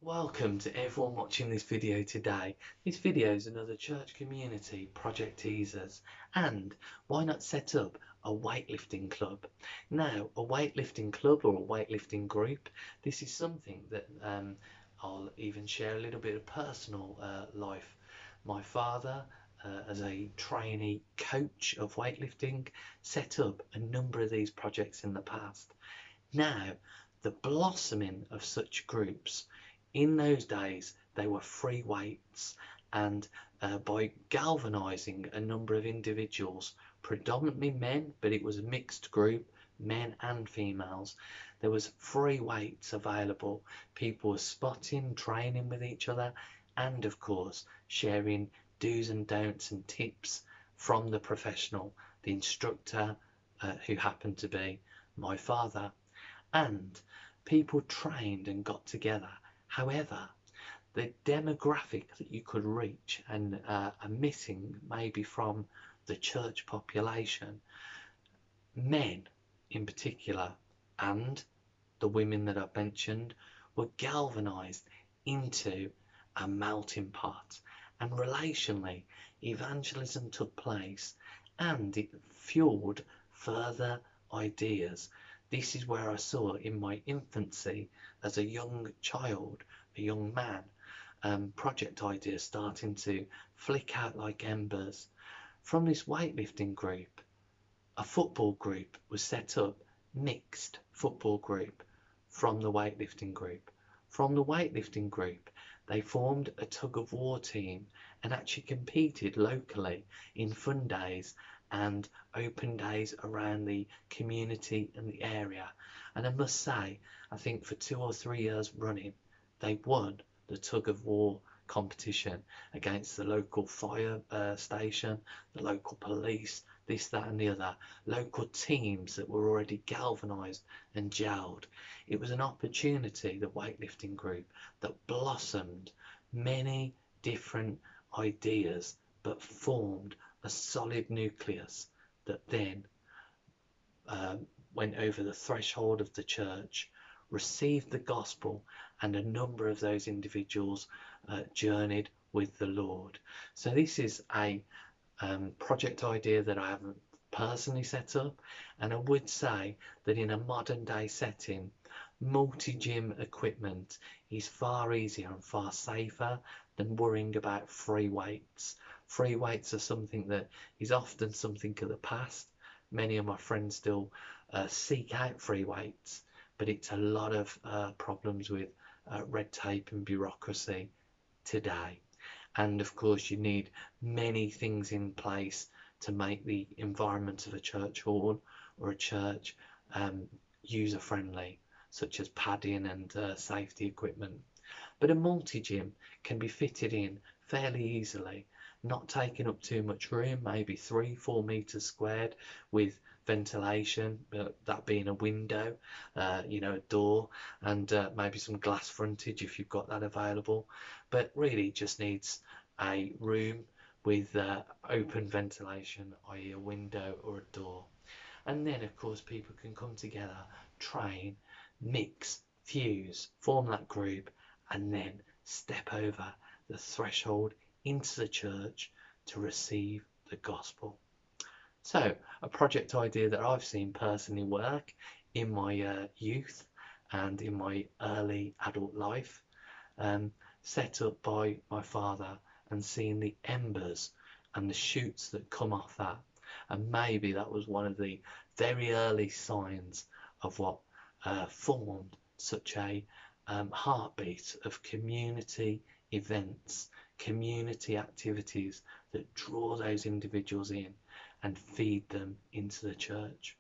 Welcome to everyone watching this video today. This video is another church community project teasers, and why not set up a weightlifting club? Now, a weightlifting club or a weightlifting group, this is something that I'll even share a little bit of personal life. My father, as a trainee coach of weightlifting, set up a number of these projects in the past. Now, the blossoming of such groups, in those days they were free weights, and by galvanizing a number of individuals, predominantly men, but it was a mixed group, men and females, there was free weights available. People were spotting, training with each other, and of course sharing do's and don'ts and tips from the professional, the instructor, who happened to be my father. And people trained and got together. However, the demographic that you could reach and are missing maybe from the church population, men in particular, and the women that I've mentioned, were galvanized into a melting pot. And relationally, evangelism took place and it fueled further ideas. This is where I saw in my infancy as a young child, a young man, project ideas starting to flick out like embers. From this weightlifting group, a football group was set up, mixed football group from the weightlifting group. From the weightlifting group, they formed a tug of war team and actually competed locally in fun days and open days around the community and the area. And I must say, I think for 2 or 3 years running, they won the tug of war competition against the local fire station, the local police, this, that and the other, local teams that were already galvanized and gelled. It was an opportunity, the weightlifting group, that blossomed many different ideas but formed a solid nucleus that then went over the threshold of the church, received the gospel, and a number of those individuals journeyed with the Lord. So this is a project idea that I haven't personally set up, and I would say that in a modern day setting, multi-gym equipment is far easier and far safer than worrying about free weights. Free weights are something that is often something of the past. Many of my friends still seek out free weights, but it's a lot of problems with red tape and bureaucracy today. And of course you need many things in place to make the environment of a church hall or a church user friendly, such as padding and safety equipment. But a multi-gym can be fitted in fairly easily, not taking up too much room, maybe 3-4 meters squared, with ventilation, that being a window, a door, and maybe some glass frontage if you've got that available. But really just needs a room with open ventilation, i.e. a window or a door. And then of course people can come together, train, mix, fuse, form that group, and then step over the threshold into the church to receive the gospel. So a project idea that I've seen personally work in my youth and in my early adult life, set up by my father, and seeing the embers and the shoots that come off that. And maybe that was one of the very early signs of what formed such a heartbeat of community events, community activities that draw those individuals in and feed them into the church.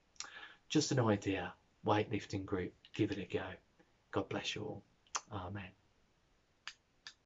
Just an idea, weightlifting group, give it a go. God bless you all. Amen.